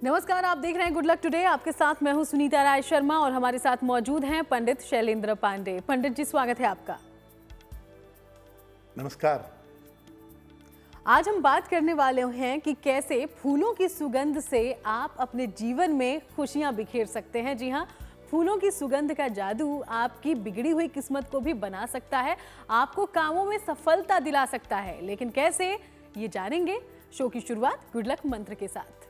नमस्कार, आप देख रहे हैं गुड लक टुडे। आपके साथ मैं हूं सुनीता राय शर्मा और हमारे साथ मौजूद हैं पंडित शैलेंद्र पांडे। पंडित जी, स्वागत है आपका। नमस्कार। आज हम बात करने वाले हैं कि कैसे फूलों की सुगंध से आप अपने जीवन में खुशियां बिखेर सकते हैं। जी हाँ, फूलों की सुगंध का जादू आपकी बिगड़ी हुई किस्मत को भी बना सकता है, आपको कामों में सफलता दिला सकता है। लेकिन कैसे, ये जानेंगे शो की शुरुआत गुड लक मंत्र के साथ।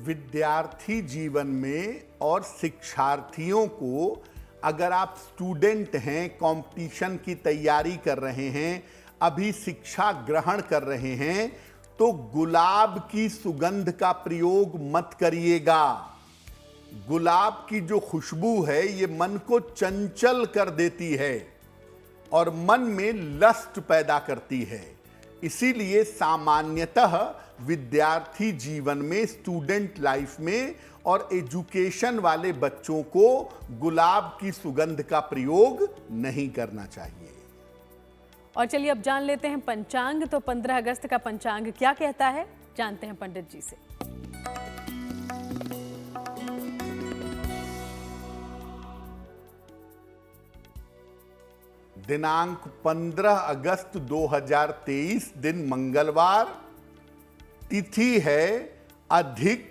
विद्यार्थी जीवन में और शिक्षार्थियों को, अगर आप स्टूडेंट हैं, कंपटीशन की तैयारी कर रहे हैं, अभी शिक्षा ग्रहण कर रहे हैं, तो गुलाब की सुगंध का प्रयोग मत करिएगा। गुलाब की जो खुशबू है ये मन को चंचल कर देती है और मन में लस्ट पैदा करती है। इसीलिए सामान्यतः विद्यार्थी जीवन में, स्टूडेंट लाइफ में और एजुकेशन वाले बच्चों को गुलाब की सुगंध का प्रयोग नहीं करना चाहिए। और चलिए अब जान लेते हैं पंचांग। तो 15 अगस्त का पंचांग क्या कहता है, जानते हैं पंडित जी से। दिनांक 15 अगस्त 2023, दिन मंगलवार, तिथि है अधिक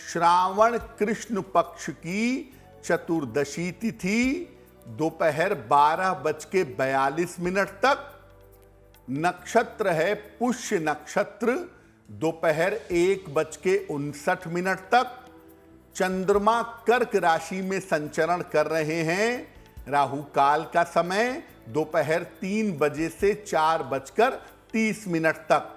श्रावण कृष्ण पक्ष की चतुर्दशी तिथि, दोपहर 12:42 तक। नक्षत्र है पुष्य नक्षत्र, दोपहर 1:59 तक। चंद्रमा कर्क राशि में संचरण कर रहे हैं। राहु काल का समय दोपहर 3 बजे से 4:30 तक।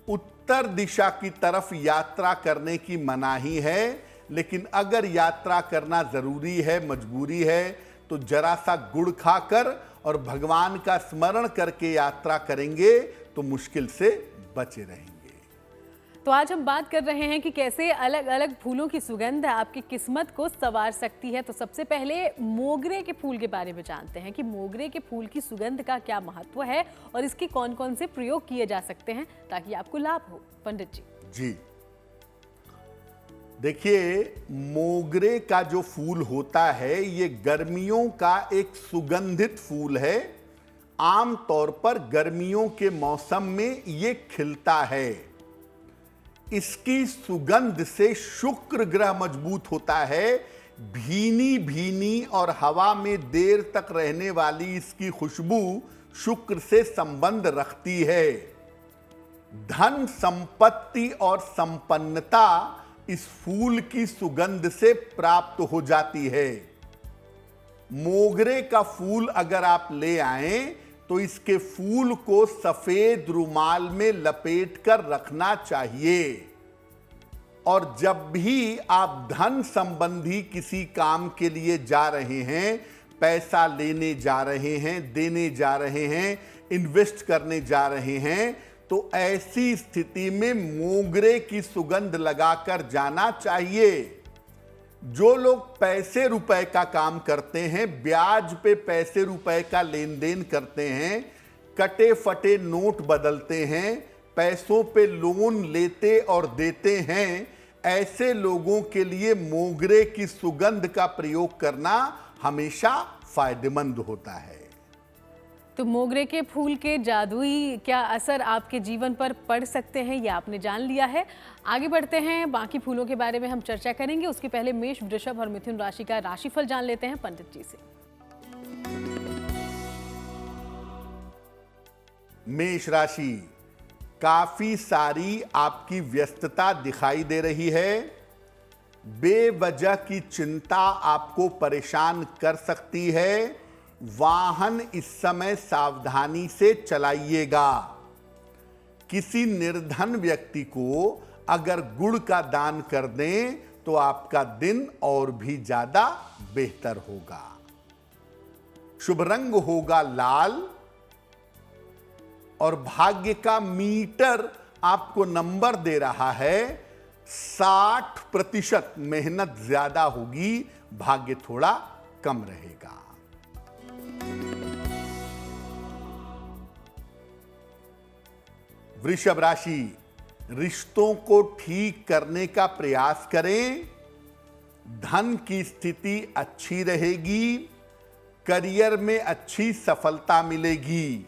उत्तर दिशा की तरफ यात्रा करने की मनाही है, लेकिन अगर यात्रा करना जरूरी है, मजबूरी है, तो जरा सा गुड़ खाकर और भगवान का स्मरण करके यात्रा करेंगे तो मुश्किल से बचे रहेंगे। तो आज हम बात कर रहे हैं कि कैसे अलग अलग फूलों की सुगंध आपकी किस्मत को संवार सकती है। तो सबसे पहले मोगरे के फूल के बारे में जानते हैं कि मोगरे के फूल की सुगंध का क्या महत्व है और इसके कौन कौन से प्रयोग किए जा सकते हैं ताकि आपको लाभ हो। पंडित जी। जी देखिए, मोगरे का जो फूल होता है ये गर्मियों का एक सुगंधित फूल है। आमतौर पर गर्मियों के मौसम में ये खिलता है। इसकी सुगंध से शुक्र ग्रह मजबूत होता है। भीनी भीनी और हवा में देर तक रहने वाली इसकी खुशबू शुक्र से संबंध रखती है। धन, संपत्ति और संपन्नता इस फूल की सुगंध से प्राप्त हो जाती है। मोगरे का फूल अगर आप ले आएं तो इसके फूल को सफेद रुमाल में लपेटकर रखना चाहिए। और जब भी आप धन संबंधी किसी काम के लिए जा रहे हैं, पैसा लेने जा रहे हैं, देने जा रहे हैं, इन्वेस्ट करने जा रहे हैं, तो ऐसी स्थिति में मोगरे की सुगंध लगाकर जाना चाहिए। जो लोग पैसे रुपए का काम करते हैं, ब्याज पे पैसे रुपए का लेन देन करते हैं, कटे फटे नोट बदलते हैं, पैसों पे लोन लेते और देते हैं, ऐसे लोगों के लिए मोगरे की सुगंध का प्रयोग करना हमेशा फायदेमंद होता है। तो मोगरे के फूल के जादुई क्या असर आपके जीवन पर पड़ सकते हैं, ये आपने जान लिया है। आगे बढ़ते हैं, बाकी फूलों के बारे में हम चर्चा करेंगे। उसके पहले मेष, वृषभ और मिथुन राशि का राशिफल जान लेते हैं पंडित जी से। मेष राशि, काफी सारी आपकी व्यस्तता दिखाई दे रही है। बेवजह की चिंता आपको परेशान कर सकती है। वाहन इस समय सावधानी से चलाइएगा। किसी निर्धन व्यक्ति को अगर गुड़ का दान कर दें तो आपका दिन और भी ज्यादा बेहतर होगा। शुभ रंग होगा लाल और भाग्य का मीटर आपको नंबर दे रहा है 60%। मेहनत ज्यादा होगी, भाग्य थोड़ा कम रहेगा। वृषभ राशि, रिश्तों को ठीक करने का प्रयास करें। धन की स्थिति अच्छी रहेगी। करियर में अच्छी सफलता मिलेगी।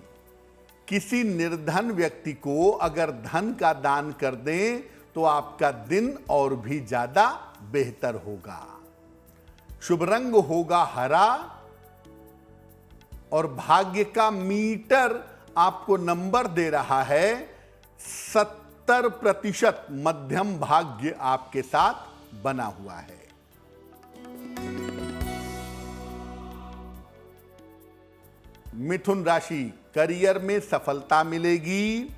किसी निर्धन व्यक्ति को अगर धन का दान कर दें तो आपका दिन और भी ज्यादा बेहतर होगा। शुभ रंग होगा हरा और भाग्य का मीटर आपको नंबर दे रहा है 70% मध्यम भाग्य आपके साथ बना हुआ है। मिथुन राशि, करियर में सफलता मिलेगी।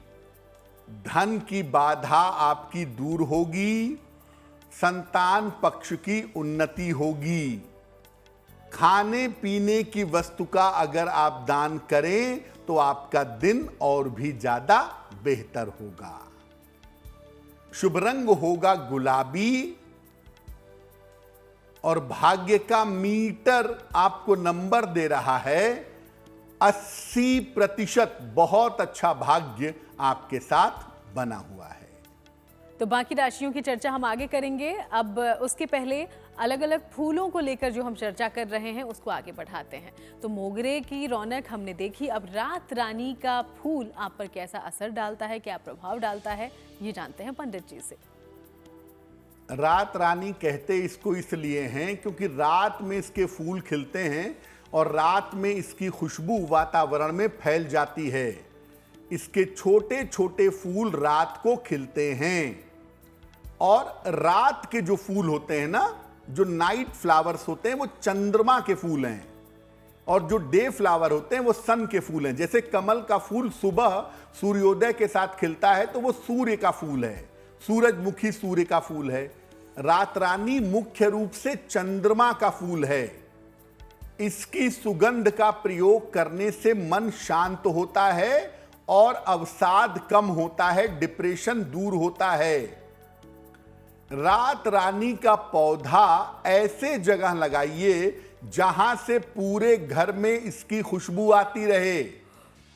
धन की बाधा आपकी दूर होगी। संतान पक्ष की उन्नति होगी। खाने पीने की वस्तु का अगर आप दान करें तो आपका दिन और भी ज्यादा बेहतर होगा। शुभ रंग होगा गुलाबी और भाग्य का मीटर आपको नंबर दे रहा है 80%। बहुत अच्छा भाग्य आपके साथ बना हुआ है। तो बाकी राशियों की चर्चा हम आगे करेंगे। अब उसके पहले अलग अलग फूलों को लेकर जो हम चर्चा कर रहे हैं उसको आगे बढ़ाते हैं। तो मोगरे की रौनक हमने देखी, अब रात रानी का फूल आप पर कैसा असर डालता है, क्या प्रभाव डालता है, ये जानते हैं पंडित जी से। रात रानी कहते इसको इसलिए हैं क्योंकि रात में इसके फूल खिलते हैं और रात में इसकी खुशबू वातावरण में फैल जाती है। इसके छोटे छोटे फूल रात को खिलते हैं और रात के जो फूल होते हैं ना, जो नाइट फ्लावर्स होते हैं, वो चंद्रमा के फूल हैं और जो डे फ्लावर होते हैं वो सन के फूल हैं। जैसे कमल का फूल सुबह सूर्योदय के साथ खिलता है तो वो सूर्य का फूल है, सूरजमुखी सूर्य का फूल है। रात रानी मुख्य रूप से चंद्रमा का फूल है। इसकी सुगंध का प्रयोग करने से मन शांत होता है और अवसाद कम होता है, डिप्रेशन दूर होता है। रात रानी का पौधा ऐसे जगह लगाइए जहां से पूरे घर में इसकी खुशबू आती रहे।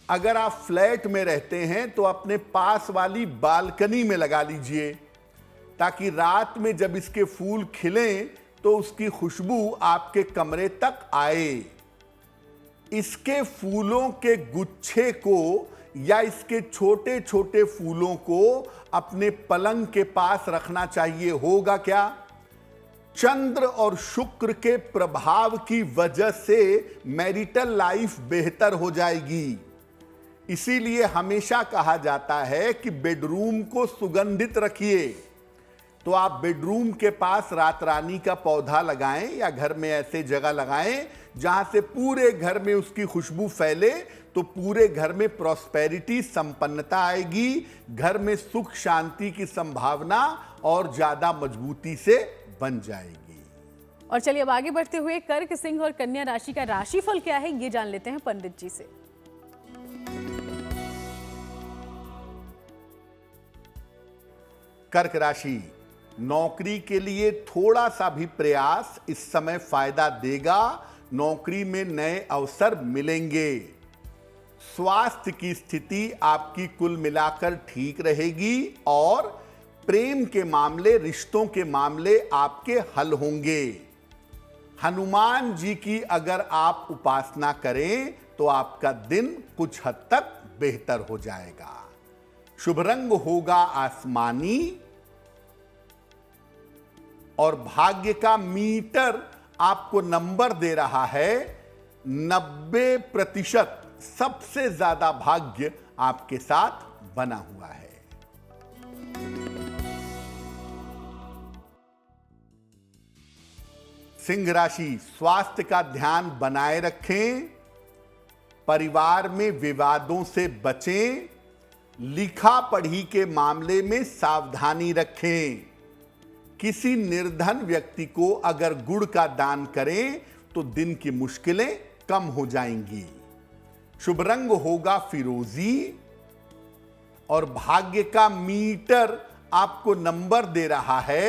अगर आप फ्लैट में रहते हैं तो अपने पास वाली बालकनी में लगा लीजिए ताकि रात में जब इसके फूल खिलें तो उसकी खुशबू आपके कमरे तक आए। इसके फूलों के गुच्छे को या इसके छोटे छोटे फूलों को अपने पलंग के पास रखना चाहिए। होगा क्या? चंद्र और शुक्र के प्रभाव की वजह से मैरिटल लाइफ बेहतर हो जाएगी। इसीलिए हमेशा कहा जाता है कि बेडरूम को सुगंधित रखिए। तो आप बेडरूम के पास रात रानी का पौधा लगाएं या घर में ऐसे जगह लगाएं जहां से पूरे घर में उसकी खुशबू फैले, तो पूरे घर में प्रॉस्पेरिटी, संपन्नता आएगी। घर में सुख शांति की संभावना और ज्यादा मजबूती से बन जाएगी। और चलिए अब आगे बढ़ते हुए कर्क, सिंह और कन्या राशि का राशिफल क्या है ये जान लेते हैं पंडित जी से। कर्क राशि, नौकरी के लिए थोड़ा सा भी प्रयास इस समय फायदा देगा। नौकरी में नए अवसर मिलेंगे। स्वास्थ्य की स्थिति आपकी कुल मिलाकर ठीक रहेगी और प्रेम के मामले, रिश्तों के मामले आपके हल होंगे। हनुमान जी की अगर आप उपासना करें तो आपका दिन कुछ हद तक बेहतर हो जाएगा। शुभ रंग होगा आसमानी और भाग्य का मीटर आपको नंबर दे रहा है 90%। सबसे ज्यादा भाग्य आपके साथ बना हुआ है। सिंह राशि, स्वास्थ्य का ध्यान बनाए रखें। परिवार में विवादों से बचें। लिखा पढ़ी के मामले में सावधानी रखें। किसी निर्धन व्यक्ति को अगर गुड़ का दान करें तो दिन की मुश्किलें कम हो जाएंगी। शुभ रंग होगा फिरोजी और भाग्य का मीटर आपको नंबर दे रहा है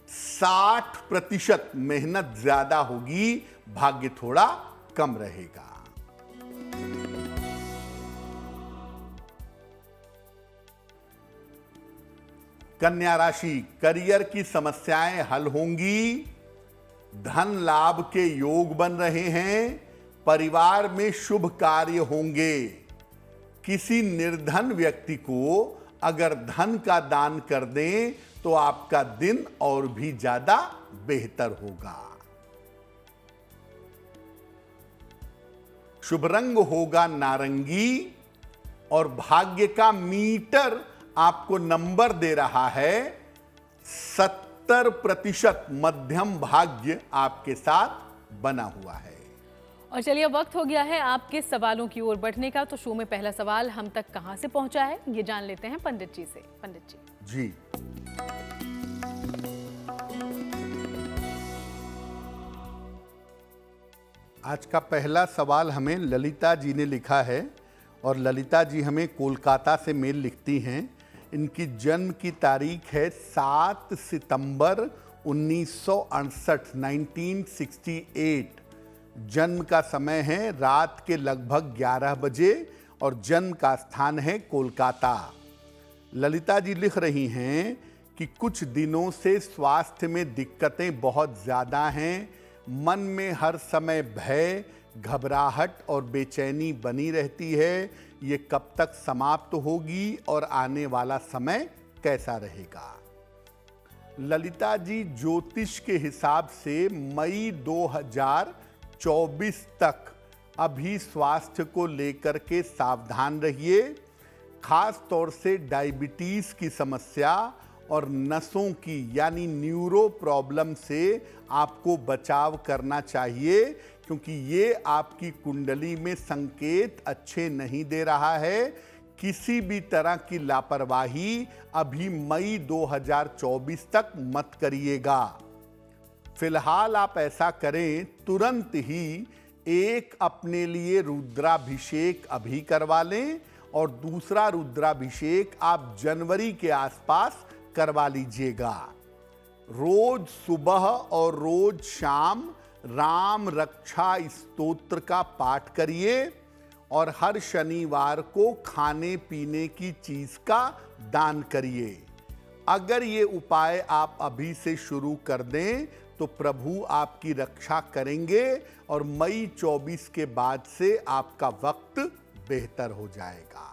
60%। मेहनत ज्यादा होगी, भाग्य थोड़ा कम रहेगा। कन्या राशि, करियर की समस्याएं हल होंगी, धन लाभ के योग बन रहे हैं, परिवार में शुभ कार्य होंगे। किसी निर्धन व्यक्ति को अगर धन का दान कर दें तो आपका दिन और भी ज्यादा बेहतर होगा। शुभ रंग होगा नारंगी और भाग्य का मीटर आपको नंबर दे रहा है 70% मध्यम भाग्य आपके साथ बना हुआ है। और चलिए अब वक्त हो गया है आपके सवालों की ओर बढ़ने का। तो शो में पहला सवाल हम तक कहां से पहुंचा है ये जान लेते हैं पंडित जी से। पंडित जी। जी, आज का पहला सवाल हमें ललिता जी ने लिखा है और ललिता जी हमें कोलकाता से मेल लिखती हैं। इनकी जन्म की तारीख है 7 सितंबर 1968, 1968। जन्म का समय है रात के लगभग 11 बजे और जन्म का स्थान है कोलकाता। ललिता जी लिख रही हैं कि कुछ दिनों से स्वास्थ्य में दिक्कतें बहुत ज़्यादा हैं। मन में हर समय भय, घबराहट और बेचैनी बनी रहती है। ये कब तक समाप्त होगी और आने वाला समय कैसा रहेगा? ललिता जी, ज्योतिष के हिसाब से मई 2024 तक अभी स्वास्थ्य को लेकर के सावधान रहिए। खास तौर से डायबिटीज की समस्या और नसों की यानी न्यूरो प्रॉब्लम से आपको बचाव करना चाहिए, क्योंकि ये आपकी कुंडली में संकेत अच्छे नहीं दे रहा है। किसी भी तरह की लापरवाही अभी मई 2024 तक मत करिएगा। फिलहाल आप ऐसा करें, तुरंत ही एक अपने लिए रुद्राभिषेक अभी करवा लें और दूसरा रुद्राभिषेक आप जनवरी के आसपास करवा लीजिएगा। रोज सुबह और रोज शाम राम रक्षा स्तोत्र का पाठ करिए और हर शनिवार को खाने पीने की चीज का दान करिए। अगर ये उपाय आप अभी से शुरू कर दें तो प्रभु आपकी रक्षा करेंगे और मई 24 के बाद से आपका वक्त बेहतर हो जाएगा।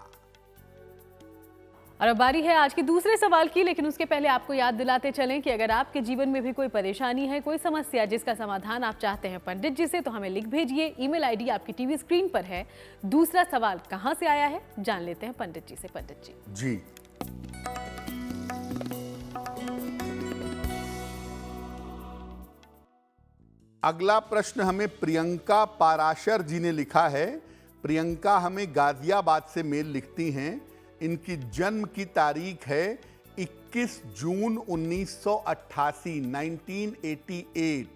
और अब बारी है आज के दूसरे सवाल की, लेकिन उसके पहले आपको याद दिलाते चलें कि अगर आपके जीवन में भी कोई परेशानी है, कोई समस्या जिसका समाधान आप चाहते हैं पंडित जी से, तो हमें लिख भेजिए। ईमेल आईडी आपकी टीवी स्क्रीन पर है। दूसरा सवाल कहां से आया है जान लेते हैं पंडित जी से। पंडित जी। जी, अगला प्रश्न हमें प्रियंका पाराशर जी ने लिखा है। प्रियंका हमें गाजियाबाद से मेल लिखती हैं। इनकी जन्म की तारीख है 21 जून 1988, 1988।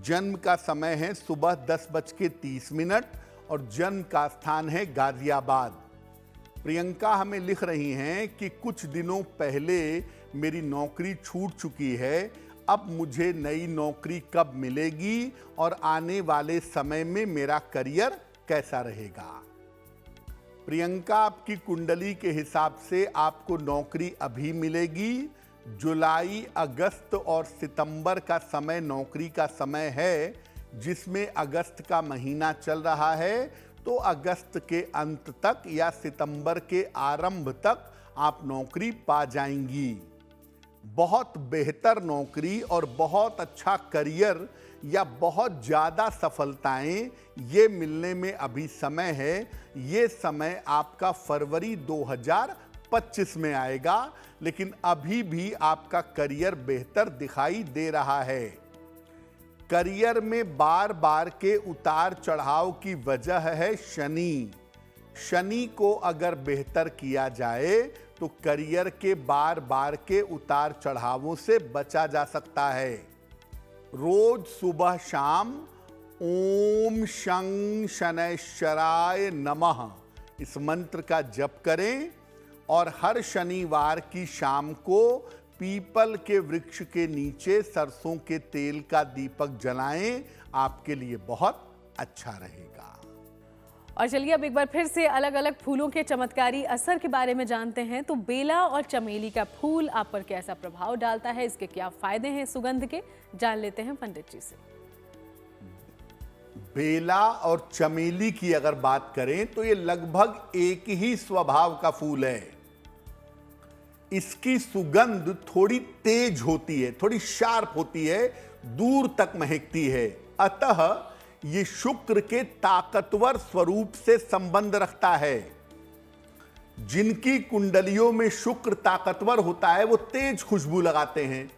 जन्म का समय है सुबह 10:30 और जन्म का स्थान है गाजियाबाद। प्रियंका हमें लिख रही हैं कि कुछ दिनों पहले मेरी नौकरी छूट चुकी है। अब मुझे नई नौकरी कब मिलेगी और आने वाले समय में मेरा करियर कैसा रहेगा? प्रियंका, आपकी कुंडली के हिसाब से आपको नौकरी अभी मिलेगी। जुलाई, अगस्त और सितंबर का समय नौकरी का समय है, जिसमें अगस्त का महीना चल रहा है। तो अगस्त के अंत तक या सितंबर के आरंभ तक आप नौकरी पा जाएंगी। बहुत बेहतर नौकरी और बहुत अच्छा करियर या बहुत ज़्यादा सफलताएं ये मिलने में अभी समय है। ये समय आपका फरवरी 2025 में आएगा, लेकिन अभी भी आपका करियर बेहतर दिखाई दे रहा है। करियर में बार बार के उतार चढ़ाव की वजह है शनि। शनि को अगर बेहतर किया जाए तो करियर के बार बार के उतार चढ़ावों से बचा जा सकता है। रोज सुबह शाम ओम शं शनैश्चराय नमः इस मंत्र का जप करें और हर शनिवार की शाम को पीपल के वृक्ष के नीचे सरसों के तेल का दीपक जलाएं। आपके लिए बहुत अच्छा रहेगा। और चलिए अब एक बार फिर से अलग अलग फूलों के चमत्कारी असर के बारे में जानते हैं। तो बेला और चमेली का फूल आप पर कैसा प्रभाव डालता है, इसके क्या फायदे हैं सुगंध के, जान लेते हैं पंडित जी से। बेला और चमेली की अगर बात करें तो ये लगभग एक ही स्वभाव का फूल है। इसकी सुगंध थोड़ी तेज होती है, थोड़ी शार्प होती है, दूर तक महकती है। अतः ये शुक्र के ताकतवर स्वरूप से संबंध रखता है। जिनकी कुंडलियों में शुक्र ताकतवर होता है वो तेज खुशबू लगाते हैं,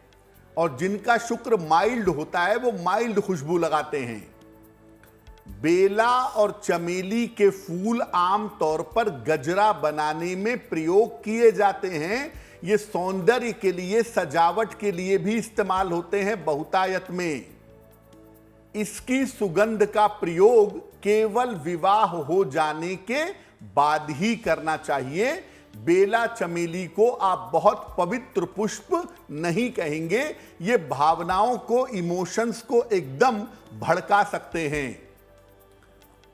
और जिनका शुक्र माइल्ड होता है वो माइल्ड खुशबू लगाते हैं। बेला और चमेली के फूल आमतौर पर गजरा बनाने में प्रयोग किए जाते हैं। ये सौंदर्य के लिए, सजावट के लिए भी इस्तेमाल होते हैं बहुतायत में। इसकी सुगंध का प्रयोग केवल विवाह हो जाने के बाद ही करना चाहिए। बेला चमेली को आप बहुत पवित्र पुष्प नहीं कहेंगे, ये भावनाओं को, इमोशंस को एकदम भड़का सकते हैं।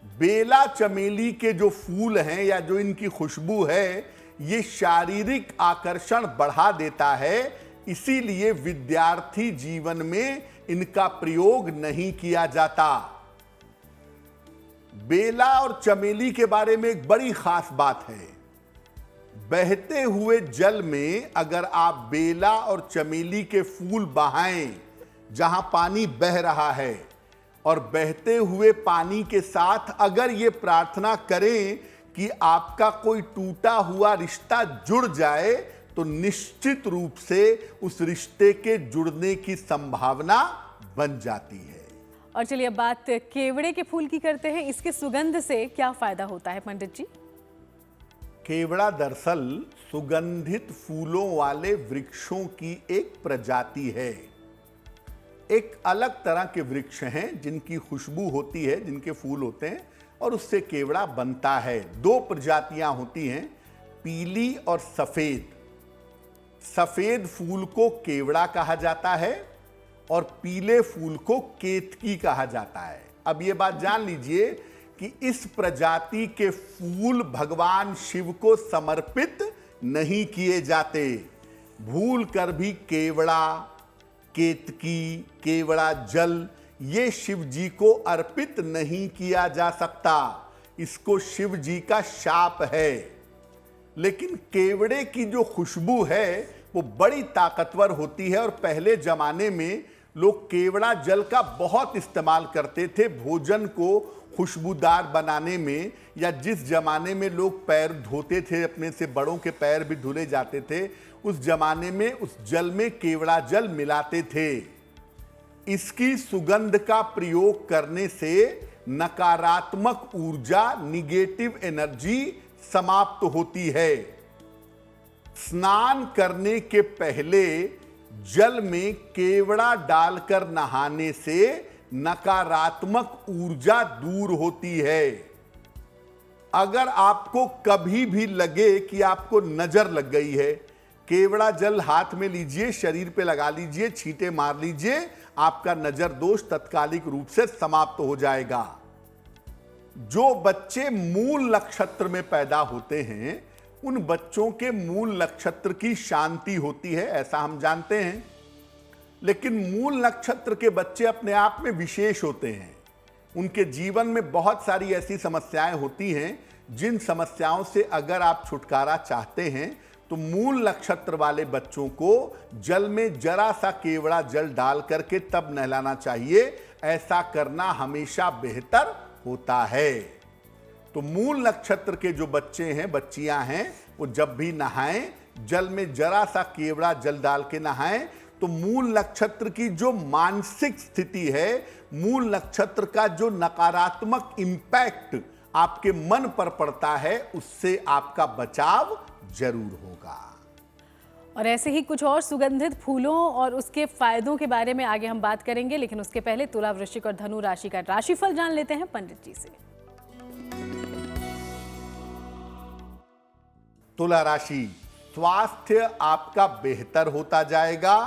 बेला चमेली के जो फूल हैं या जो इनकी खुशबू है, ये शारीरिक आकर्षण बढ़ा देता है, इसीलिए विद्यार्थी जीवन में इनका प्रयोग नहीं किया जाता। बेला और चमेली के बारे में एक बड़ी खास बात है। बहते हुए जल में अगर आप बेला और चमेली के फूल बहाएं, जहां पानी बह रहा है, और बहते हुए पानी के साथ अगर ये प्रार्थना करें कि आपका कोई टूटा हुआ रिश्ता जुड़ जाए, तो निश्चित रूप से उस रिश्ते के जुड़ने की संभावना बन जाती है। और चलिए अब बात केवड़े के फूल की करते हैं। इसके सुगंध से क्या फायदा होता है पंडित जी? केवड़ा दरअसल सुगंधित फूलों वाले वृक्षों की एक प्रजाति है। एक अलग तरह के वृक्ष हैं जिनकी खुशबू होती है, जिनके फूल होते हैं, और उससे केवड़ा बनता है। दो प्रजातियां होती हैं, पीली और सफेद। सफेद फूल को केवड़ा कहा जाता है और पीले फूल को केतकी कहा जाता है। अब ये बात जान लीजिए कि इस प्रजाति के फूल भगवान शिव को समर्पित नहीं किए जाते। भूल कर भी केवड़ा, केतकी, केवड़ा जल, ये शिव जी को अर्पित नहीं किया जा सकता। इसको शिव जी का शाप है। लेकिन केवड़े की जो खुशबू है वो बड़ी ताकतवर होती है, और पहले जमाने में लोग केवड़ा जल का बहुत इस्तेमाल करते थे भोजन को खुशबूदार बनाने में। या जिस जमाने में लोग पैर धोते थे, अपने से बड़ों के पैर भी धुले जाते थे, उस जमाने में उस जल में केवड़ा जल मिलाते थे। इसकी सुगंध का प्रयोग करने से नकारात्मक ऊर्जा, निगेटिव एनर्जी समाप्त होती है। स्नान करने के पहले जल में केवड़ा डालकर नहाने से नकारात्मक ऊर्जा दूर होती है। अगर आपको कभी भी लगे कि आपको नजर लग गई है, केवड़ा जल हाथ में लीजिए, शरीर पे लगा लीजिए, छींटे मार लीजिए, आपका नजर दोष तत्कालिक रूप से समाप्त हो जाएगा। जो बच्चे मूल नक्षत्र में पैदा होते हैं, उन बच्चों के मूल नक्षत्र की शांति होती है, ऐसा हम जानते हैं। लेकिन मूल नक्षत्र के बच्चे अपने आप में विशेष होते हैं। उनके जीवन में बहुत सारी ऐसी समस्याएं होती हैं, जिन समस्याओं से अगर आप छुटकारा चाहते हैं तो मूल नक्षत्र वाले बच्चों को जल में जरा सा केवड़ा जल डाल करके तब नहलाना चाहिए। ऐसा करना हमेशा बेहतर होता है। तो मूल नक्षत्र के जो बच्चे हैं, बच्चियां हैं, वो जब भी नहाएं, जल में जरा सा केवड़ा जल डाल के नहाएं, तो मूल नक्षत्र की जो मानसिक स्थिति है, मूल नक्षत्र का जो नकारात्मक इंपैक्ट आपके मन पर पड़ता है, उससे आपका बचाव जरूर होगा। और ऐसे ही कुछ और सुगंधित फूलों और उसके फायदों के बारे में आगे हम बात करेंगे, लेकिन उसके पहले तुला, वृश्चिक और धनु राशि का राशिफल जान लेते हैं पंडित जी से। तुला राशि, स्वास्थ्य आपका बेहतर होता जाएगा।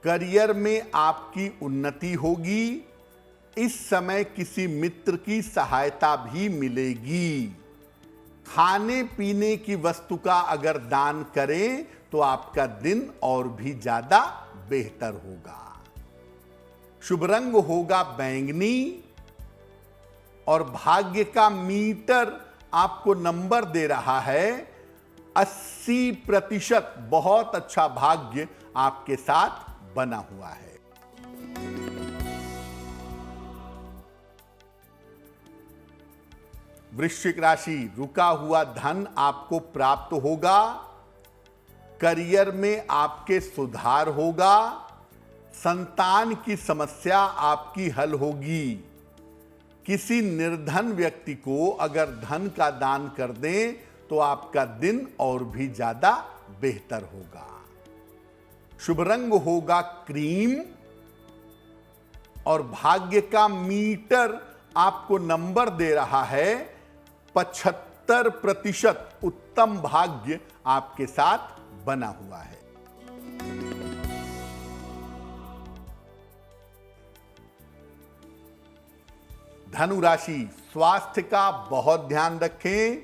करियर में आपकी उन्नति होगी। इस समय किसी मित्र की सहायता भी मिलेगी। खाने पीने की वस्तु का अगर दान करें तो आपका दिन और भी ज्यादा बेहतर होगा। शुभ रंग होगा बैंगनी और भाग्य का मीटर आपको नंबर दे रहा है 80%। बहुत अच्छा भाग्य आपके साथ बना हुआ है। वृश्चिक राशि, रुका हुआ धन आपको प्राप्त होगा। करियर में आपके सुधार होगा। संतान की समस्या आपकी हल होगी। किसी निर्धन व्यक्ति को अगर धन का दान कर दें तो आपका दिन और भी ज्यादा बेहतर होगा। शुभ रंग होगा क्रीम और भाग्य का मीटर आपको नंबर दे रहा है 75%। उत्तम भाग्य आपके साथ बना हुआ है। धनु राशि, स्वास्थ्य का बहुत ध्यान रखें।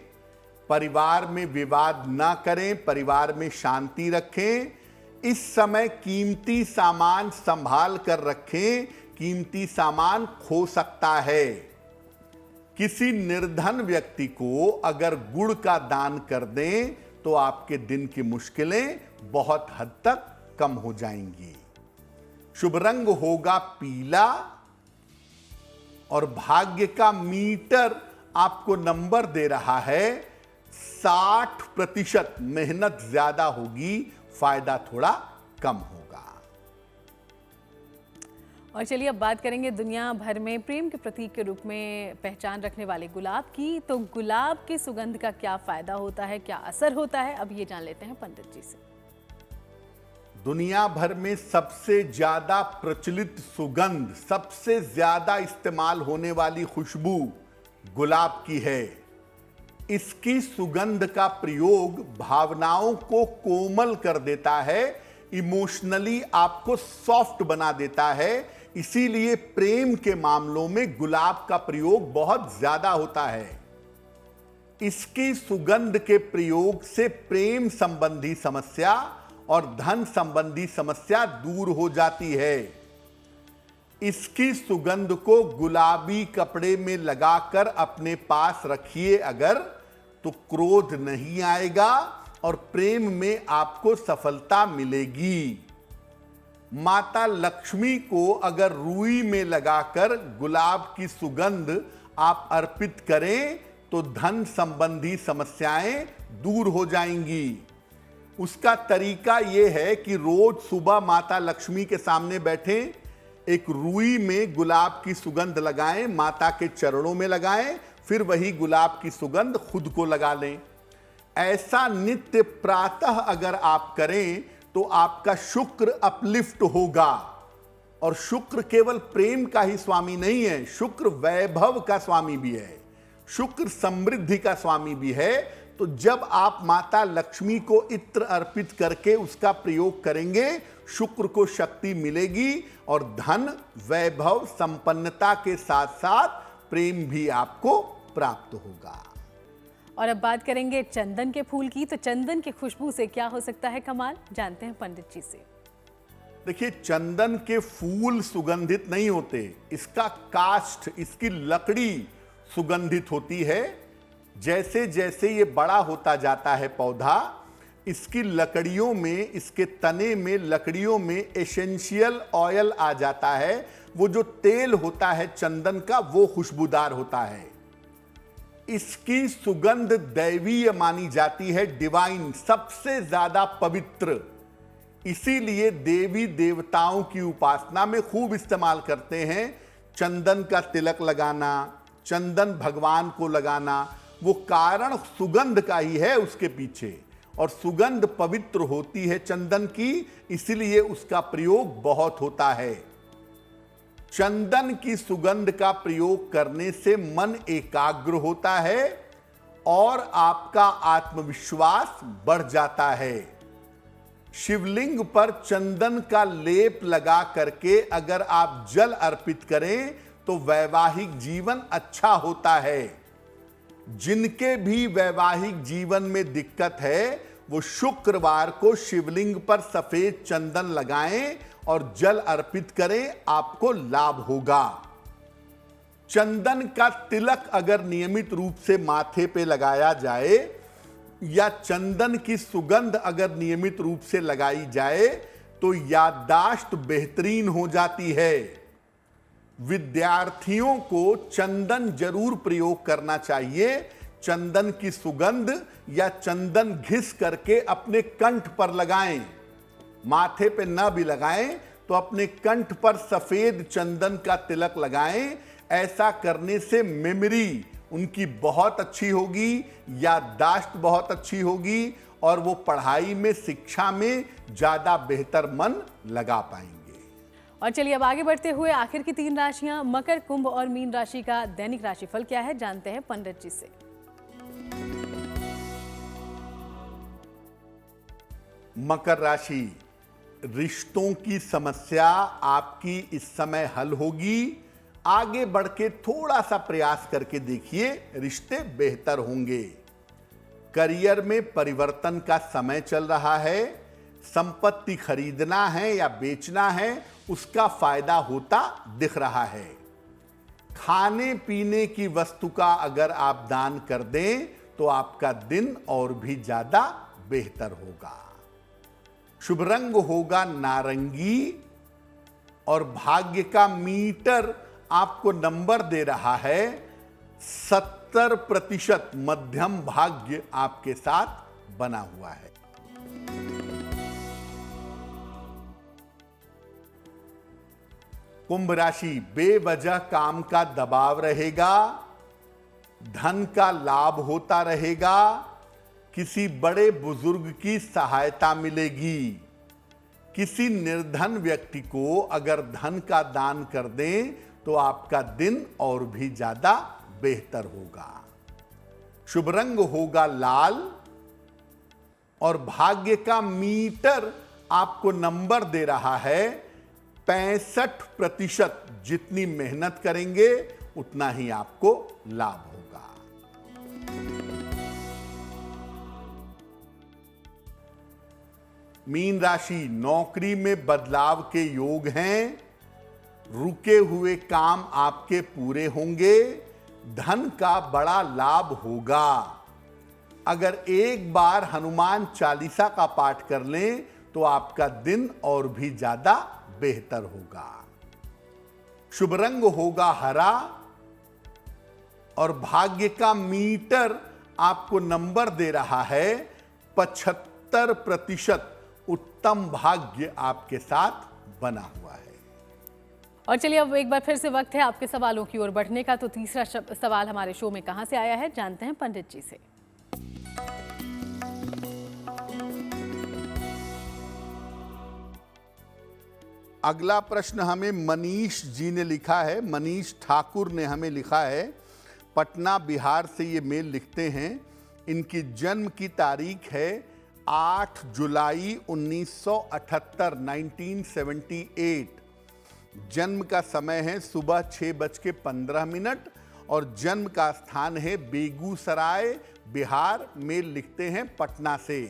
परिवार में विवाद ना करें, परिवार में शांति रखें। इस समय कीमती सामान संभाल कर रखें, कीमती सामान खो सकता है। किसी निर्धन व्यक्ति को अगर गुड़ का दान कर दें तो आपके दिन की मुश्किलें बहुत हद तक कम हो जाएंगी। शुभ रंग होगा पीला और भाग्य का मीटर आपको नंबर दे रहा है 60%। मेहनत ज्यादा होगी, फायदा थोड़ा कम होगा। और चलिए अब बात करेंगे दुनिया भर में प्रेम के प्रतीक के रूप में पहचान रखने वाले गुलाब की। तो गुलाब की सुगंध का क्या फायदा होता है, क्या असर होता है, अब ये जान लेते हैं पंडित जी से। दुनिया भर में सबसे ज्यादा प्रचलित सुगंध, सबसे ज्यादा इस्तेमाल होने वाली खुशबू गुलाब की है। इसकी सुगंध का प्रयोग भावनाओं को कोमल कर देता है, इमोशनली आपको सॉफ्ट बना देता है। इसीलिए प्रेम के मामलों में गुलाब का प्रयोग बहुत ज्यादा होता है। इसकी सुगंध के प्रयोग से प्रेम संबंधी समस्या और धन संबंधी समस्या दूर हो जाती है। इसकी सुगंध को गुलाबी कपड़े में लगाकर अपने पास रखिए अगर, तो क्रोध नहीं आएगा और प्रेम में आपको सफलता मिलेगी। माता लक्ष्मी को अगर रुई में लगाकर गुलाब की सुगंध आप अर्पित करें तो धन संबंधी समस्याएं दूर हो जाएंगी। उसका तरीका यह है कि रोज सुबह माता लक्ष्मी के सामने बैठें, एक रुई में गुलाब की सुगंध लगाएं, माता के चरणों में लगाएं, फिर वही गुलाब की सुगंध खुद को लगा लें। ऐसा नित्य प्रातः अगर आप करें तो आपका शुक्र अपलिफ्ट होगा। और शुक्र केवल प्रेम का ही स्वामी नहीं है, शुक्र वैभव का स्वामी भी है, शुक्र समृद्धि का स्वामी भी है। तो जब आप माता लक्ष्मी को इत्र अर्पित करके उसका प्रयोग करेंगे, शुक्र को शक्ति मिलेगी और धन, वैभव, संपन्नता के साथ साथ प्रेम भी आपको प्राप्त होगा। और अब बात करेंगे चंदन के फूल की। तो चंदन की खुशबू से क्या हो सकता है कमाल, जानते हैं पंडित जी से। देखिए, चंदन के फूल सुगंधित नहीं होते, इसका काष्ठ, इसकी लकड़ी सुगंधित होती है। जैसे जैसे ये बड़ा होता जाता है पौधा, इसकी लकड़ियों में, इसके तने में, लकड़ियों में एसेंशियल ऑयल आ जाता है। वो जो तेल होता है चंदन का, वो खुशबूदार होता है। इसकी सुगंध दैवीय मानी जाती है, डिवाइन, सबसे ज्यादा पवित्र। इसीलिए देवी देवताओं की उपासना में खूब इस्तेमाल करते हैं। चंदन का तिलक लगाना, चंदन भगवान को लगाना, वो कारण सुगंध का ही है उसके पीछे। और सुगंध पवित्र होती है चंदन की, इसीलिए उसका प्रयोग बहुत होता है। चंदन की सुगंध का प्रयोग करने से मन एकाग्र होता है और आपका आत्मविश्वास बढ़ जाता है। शिवलिंग पर चंदन का लेप लगा करके अगर आप जल अर्पित करें तो वैवाहिक जीवन अच्छा होता है। जिनके भी वैवाहिक जीवन में दिक्कत है वो शुक्रवार को शिवलिंग पर सफेद चंदन लगाएं और जल अर्पित करें, आपको लाभ होगा। चंदन का तिलक अगर नियमित रूप से माथे पे लगाया जाए या चंदन की सुगंध अगर नियमित रूप से लगाई जाए तो याददाश्त बेहतरीन हो जाती है। विद्यार्थियों को चंदन जरूर प्रयोग करना चाहिए। चंदन की सुगंध या चंदन घिस करके अपने कंठ पर लगाएं, माथे पे न भी लगाएं तो अपने कंठ पर सफेद चंदन का तिलक लगाएं। ऐसा करने से मेमोरी उनकी बहुत अच्छी होगी, याददाश्त बहुत अच्छी होगी और वो पढ़ाई में, शिक्षा में ज्यादा बेहतर मन लगा पाएंगे। और चलिए अब आगे बढ़ते हुए आखिर की 3 राशियां मकर, कुंभ और मीन राशि का दैनिक राशिफल क्या है, जानते हैं पंडित जी से। मकर राशि, रिश्तों की समस्या आपकी इस समय हल होगी। आगे बढ़ के थोड़ा सा प्रयास करके देखिए, रिश्ते बेहतर होंगे। करियर में परिवर्तन का समय चल रहा है। संपत्ति खरीदना है या बेचना है, उसका फायदा होता दिख रहा है। खाने पीने की वस्तु का अगर आप दान कर दें तो आपका दिन और भी ज्यादा बेहतर होगा। शुभ रंग होगा नारंगी और भाग्य का मीटर आपको नंबर दे रहा है 70%। मध्यम भाग्य आपके साथ बना हुआ है। कुंभ राशि, बेवजह काम का दबाव रहेगा, धन का लाभ होता रहेगा, किसी बड़े बुजुर्ग की सहायता मिलेगी। किसी निर्धन व्यक्ति को अगर धन का दान कर दें तो आपका दिन और भी ज्यादा बेहतर होगा। शुभ रंग होगा लाल और भाग्य का मीटर आपको नंबर दे रहा है 65%। जितनी मेहनत करेंगे उतना ही आपको लाभ होगा। मीन राशि, नौकरी में बदलाव के योग हैं। रुके हुए काम आपके पूरे होंगे। धन का बड़ा लाभ होगा। अगर एक बार हनुमान चालीसा का पाठ कर लें तो आपका दिन और भी ज्यादा बेहतर होगा। शुभ रंग होगा हरा और भाग्य का मीटर आपको नंबर दे रहा है 75%। उत्तम भाग्य आपके साथ बना हुआ है। और चलिए अब एक बार फिर से वक्त है आपके सवालों की ओर बढ़ने का। तो तीसरा सवाल हमारे शो में कहां से आया है, जानते हैं पंडित जी से। अगला प्रश्न हमें मनीष जी ने लिखा है। मनीष ठाकुर ने हमें लिखा है, पटना बिहार से ये मेल लिखते हैं। इनकी जन्म की तारीख है 8 जुलाई 1978, 1978। जन्म का समय है सुबह 6:15 और जन्म का स्थान है बेगूसराय बिहार। मेल लिखते हैं पटना से।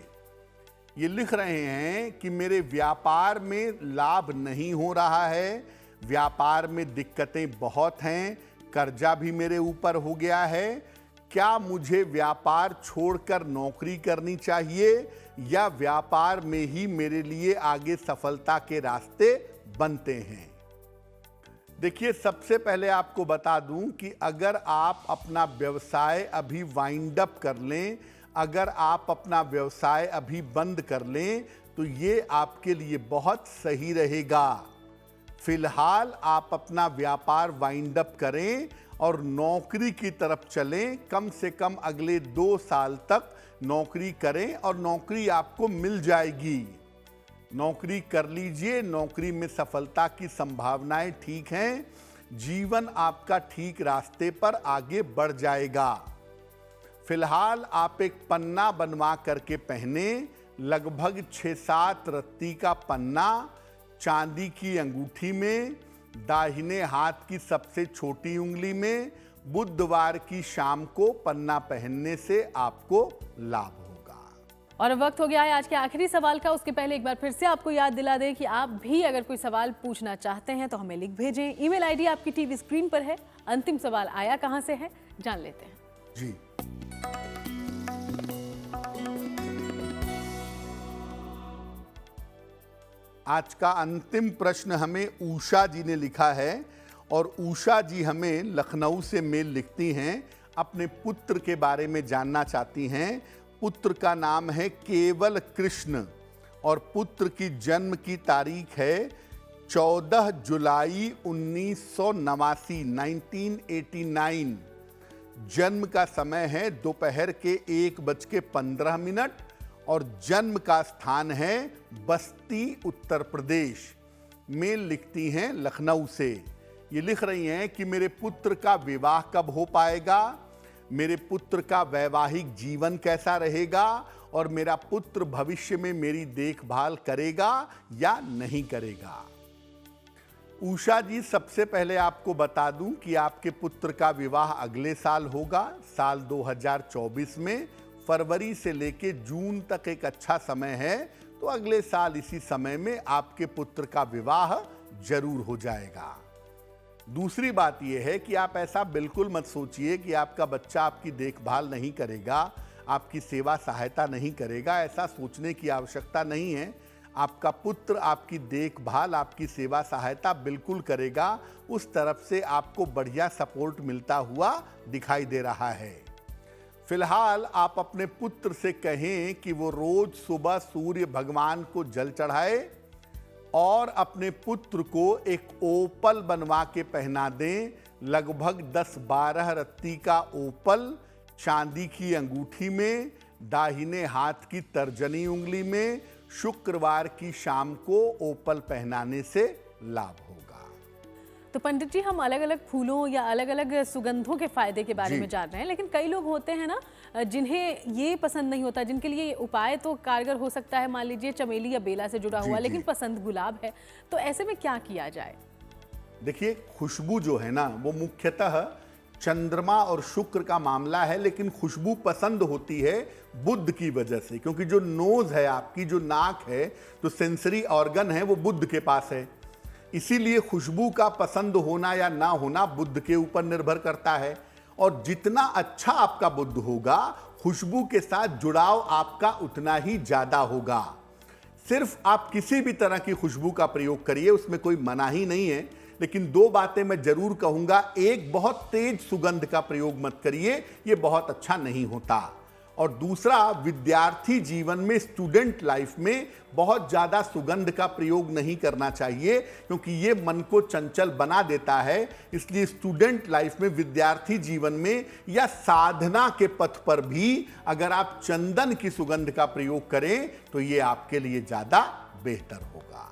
ये लिख रहे हैं कि मेरे व्यापार में लाभ नहीं हो रहा है, व्यापार में दिक्कतें बहुत हैं, कर्जा भी मेरे ऊपर हो गया है। क्या मुझे व्यापार छोड़कर नौकरी करनी चाहिए या व्यापार में ही मेरे लिए आगे सफलता के रास्ते बनते हैं? देखिए, सबसे पहले आपको बता दूं कि अगर आप अपना व्यवसाय अभी वाइंड अप कर लें, अगर आप अपना व्यवसाय अभी बंद कर लें तो ये आपके लिए बहुत सही रहेगा। फिलहाल आप अपना व्यापार वाइंड अप करें और नौकरी की तरफ चलें। कम से कम अगले 2 साल तक नौकरी करें और नौकरी आपको मिल जाएगी। नौकरी कर लीजिए, नौकरी में सफलता की संभावनाएं ठीक हैं। जीवन आपका ठीक रास्ते पर आगे बढ़ जाएगा। फिलहाल आप एक पन्ना बनवा करके पहने, लगभग 6-7 रत्ती का पन्ना चांदी की अंगूठी में दाहिने हाथ की सबसे छोटी उंगली में बुधवार की शाम को पन्ना पहनने से आपको लाभ होगा। और अब वक्त हो गया है आज के आखिरी सवाल का। उसके पहले एक बार फिर से आपको याद दिला दें कि आप भी अगर कोई सवाल पूछना चाहते हैं तो हमें लिख भेजें। ईमेल आईडी आपकी टीवी स्क्रीन पर है। अंतिम सवाल आया कहां से है, जान लेते हैं। जी, आज का अंतिम प्रश्न हमें उषा जी ने लिखा है और उषा जी हमें लखनऊ से मेल लिखती हैं। अपने पुत्र के बारे में जानना चाहती हैं। पुत्र का नाम है केवल कृष्ण और पुत्र की जन्म की तारीख है 14 जुलाई 1989, 1989। जन्म का समय है दोपहर के 1:15 और जन्म का स्थान है बस्ती, उत्तर प्रदेश। मेल लिखती हैं लखनऊ से। ये लिख रही हैं कि मेरे पुत्र का विवाह कब हो पाएगा, मेरे पुत्र का वैवाहिक जीवन कैसा रहेगा और मेरा पुत्र भविष्य में मेरी देखभाल करेगा या नहीं करेगा। उषा जी, सबसे पहले आपको बता दूं कि आपके पुत्र का विवाह अगले साल होगा, साल 2024 में। फरवरी से लेके जून तक एक अच्छा समय है, तो अगले साल इसी समय में आपके पुत्र का विवाह जरूर हो जाएगा। दूसरी बात यह है कि आप ऐसा बिल्कुल मत सोचिए कि आपका बच्चा आपकी देखभाल नहीं करेगा, आपकी सेवा सहायता नहीं करेगा। ऐसा सोचने की आवश्यकता नहीं है। आपका पुत्र आपकी देखभाल, आपकी सेवा सहायता बिल्कुल करेगा। उस तरफ से आपको बढ़िया सपोर्ट मिलता हुआ दिखाई दे रहा है। फिलहाल आप अपने पुत्र से कहें कि वो रोज सुबह सूर्य भगवान को जल चढ़ाए और अपने पुत्र को एक ओपल बनवा के पहना दें। लगभग 10-12 रत्ती का ओपल चांदी की अंगूठी में, दाहिने हाथ की तर्जनी उंगली में, शुक्रवार की शाम को ओपल पहनाने से लाभ होगा। तो पंडित जी, हम अलग अलग फूलों या अलग अलग सुगंधों के फायदे के बारे जी। में जान रहे हैं, लेकिन कई लोग होते हैं ना जिन्हें ये पसंद नहीं होता, जिनके लिए ये उपाय तो कारगर हो सकता है, मान लीजिए चमेली या बेला से जुड़ा जी, हुआ, जी। लेकिन पसंद गुलाब है। तो ऐसे में क्या किया जाए? देखिए, खुशबू जो है ना, वो मुख्यतः चंद्रमा और शुक्र का मामला है, लेकिन खुशबू पसंद होती है बुध की वजह से, क्योंकि जो नोज है आपकी, जो नाक है, जो सेंसरी ऑर्गन है, वो बुध के पास है। इसीलिए खुशबू का पसंद होना या ना होना बुध के ऊपर निर्भर करता है। और जितना अच्छा आपका बुध होगा, खुशबू के साथ जुड़ाव आपका उतना ही ज्यादा होगा। सिर्फ आप किसी भी तरह की खुशबू का प्रयोग करिए, उसमें कोई मनाही नहीं है, लेकिन 2 बातें मैं जरूर कहूंगा। एक, बहुत तेज सुगंध का प्रयोग मत करिए, ये बहुत अच्छा नहीं होता। और दूसरा, विद्यार्थी जीवन में, स्टूडेंट लाइफ में बहुत ज्यादा सुगंध का प्रयोग नहीं करना चाहिए, क्योंकि ये मन को चंचल बना देता है। इसलिए स्टूडेंट लाइफ में, विद्यार्थी जीवन में या साधना के पथ पर भी अगर आप चंदन की सुगंध का प्रयोग करें तो ये आपके लिए ज्यादा बेहतर होगा।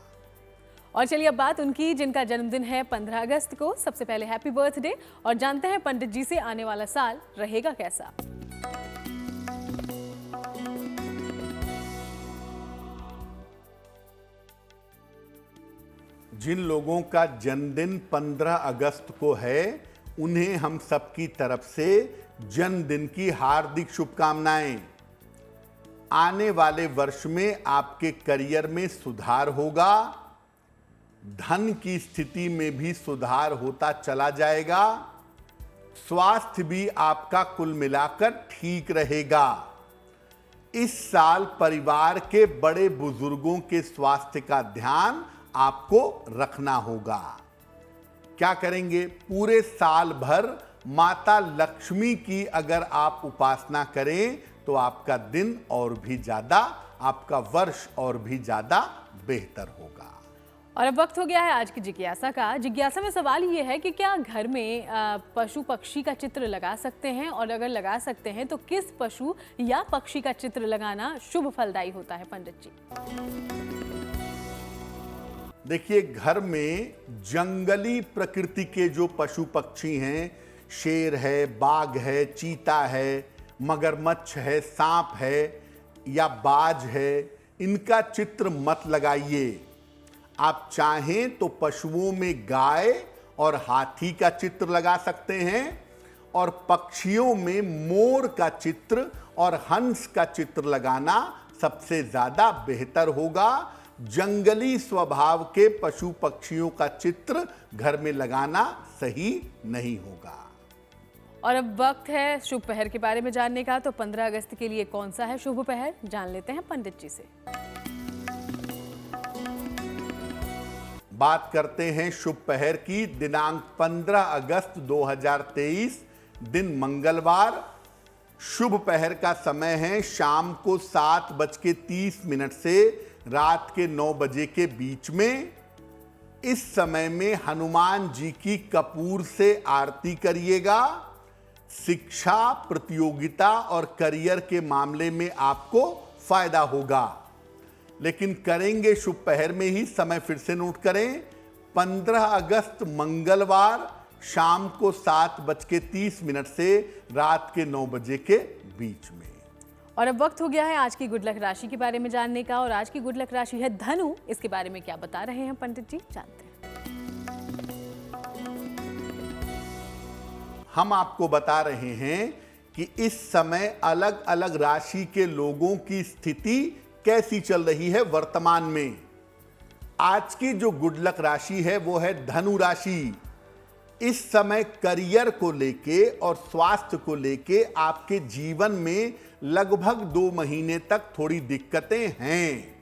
और चलिए अब बात उनकी जिनका जन्मदिन है 15 अगस्त को। सबसे पहले हैप्पी बर्थडे, और जानते हैं पंडित जी से आने वाला साल रहेगा कैसा। जिन लोगों का जन्मदिन 15 अगस्त को है, उन्हें हम सबकी तरफ से जन्मदिन की हार्दिक शुभकामनाएं। आने वाले वर्ष में आपके करियर में सुधार होगा, धन की स्थिति में भी सुधार होता चला जाएगा, स्वास्थ्य भी आपका कुल मिलाकर ठीक रहेगा। इस साल परिवार के बड़े बुजुर्गों के स्वास्थ्य का ध्यान आपको रखना होगा। क्या करेंगे? पूरे साल भर माता लक्ष्मी की अगर आप उपासना करें तो आपका दिन और भी ज्यादा, आपका वर्ष और भी ज्यादा बेहतर होगा। और अब वक्त हो गया है आज की जिज्ञासा का। जिज्ञासा में सवाल ये है कि क्या घर में पशु पक्षी का चित्र लगा सकते हैं, और अगर लगा सकते हैं तो किस पशु या पक्षी का चित्र लगाना शुभ फलदायी होता है पंडित जी? देखिए, घर में जंगली प्रकृति के जो पशु पक्षी हैं, शेर है, बाघ है, चीता है, मगरमच्छ है, सांप है या बाज है, इनका चित्र मत लगाइए। आप चाहें तो पशुओं में गाय और हाथी का चित्र लगा सकते हैं और पक्षियों में मोर का चित्र और हंस का चित्र लगाना सबसे ज्यादा बेहतर होगा। जंगली स्वभाव के पशु पक्षियों का चित्र घर में लगाना सही नहीं होगा। और अब वक्त है शुभ पहर के बारे में जानने का। तो 15 अगस्त के लिए कौन सा है शुभ पहर, जान लेते हैं पंडित जी से। बात करते हैं शुभ पहर की। दिनांक 15 अगस्त 2023, दिन मंगलवार। शुभ पहर का समय है शाम को 7:30 से रात के 9 बजे के बीच में। इस समय में हनुमान जी की कपूर से आरती करिएगा। शिक्षा, प्रतियोगिता और करियर के मामले में आपको फायदा होगा, लेकिन करेंगे शुभ पहर में ही। समय फिर से नोट करें, 15 अगस्त मंगलवार शाम को 7:30 से रात के 9 बजे के बीच में। और अब वक्त हो गया है आज की गुड लक राशि के बारे में जानने का। और आज की गुड लक राशि है धनु। इसके बारे में क्या बता रहे हैं पंडित जी, जानते हैं। हम आपको बता रहे हैं कि इस समय अलग अलग राशि के लोगों की स्थिति कैसी चल रही है वर्तमान में। आज की जो गुड लक राशि है वो है धनु राशि। इस समय करियर को लेके और स्वास्थ्य को लेके आपके जीवन में लगभग 2 महीने तक थोड़ी दिक्कतें हैं।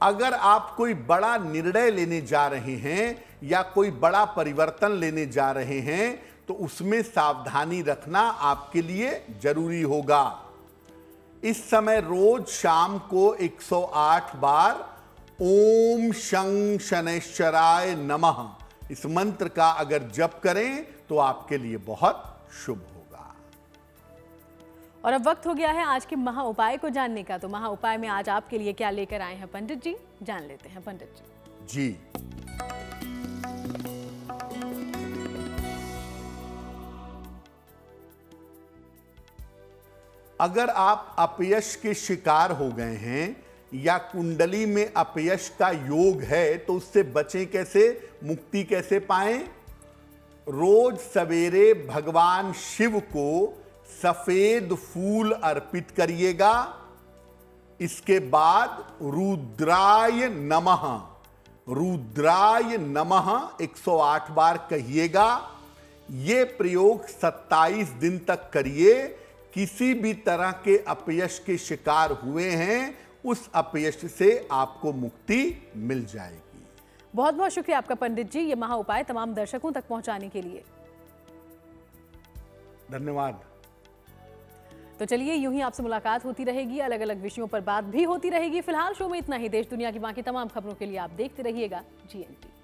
अगर आप कोई बड़ा निर्णय लेने जा रहे हैं या कोई बड़ा परिवर्तन लेने जा रहे हैं तो उसमें सावधानी रखना आपके लिए जरूरी होगा। इस समय रोज शाम को 108 बार ओम शं शनैश्चराय नमः इस मंत्र का अगर जप करें तो आपके लिए बहुत शुभ होगा। और अब वक्त हो गया है आज के महा उपाय को जानने का। तो महा उपाय में आज आपके लिए क्या लेकर आए हैं पंडित जी, जान लेते हैं पंडित जी। अगर आप अपयश के शिकार हो गए हैं या कुंडली में अपयश का योग है तो उससे बचें कैसे, मुक्ति कैसे पाएं? रोज सवेरे भगवान शिव को सफेद फूल अर्पित करिएगा। इसके बाद रुद्राय नमः 108 बार कहिएगा। यह प्रयोग 27 दिन तक करिए। किसी भी तरह के अपयश के शिकार हुए हैं उस अपयश से आपको मुक्ति मिल जाएगी। बहुत बहुत शुक्रिया आपका पंडित जी, ये महा उपाय तमाम दर्शकों तक पहुंचाने के लिए। धन्यवाद। तो चलिए यूं ही आपसे मुलाकात होती रहेगी, अलग अलग विषयों पर बात भी होती रहेगी। फिलहाल शो में इतना ही। देश दुनिया की बाकी तमाम खबरों के लिए आप देखते रहिएगा GNT।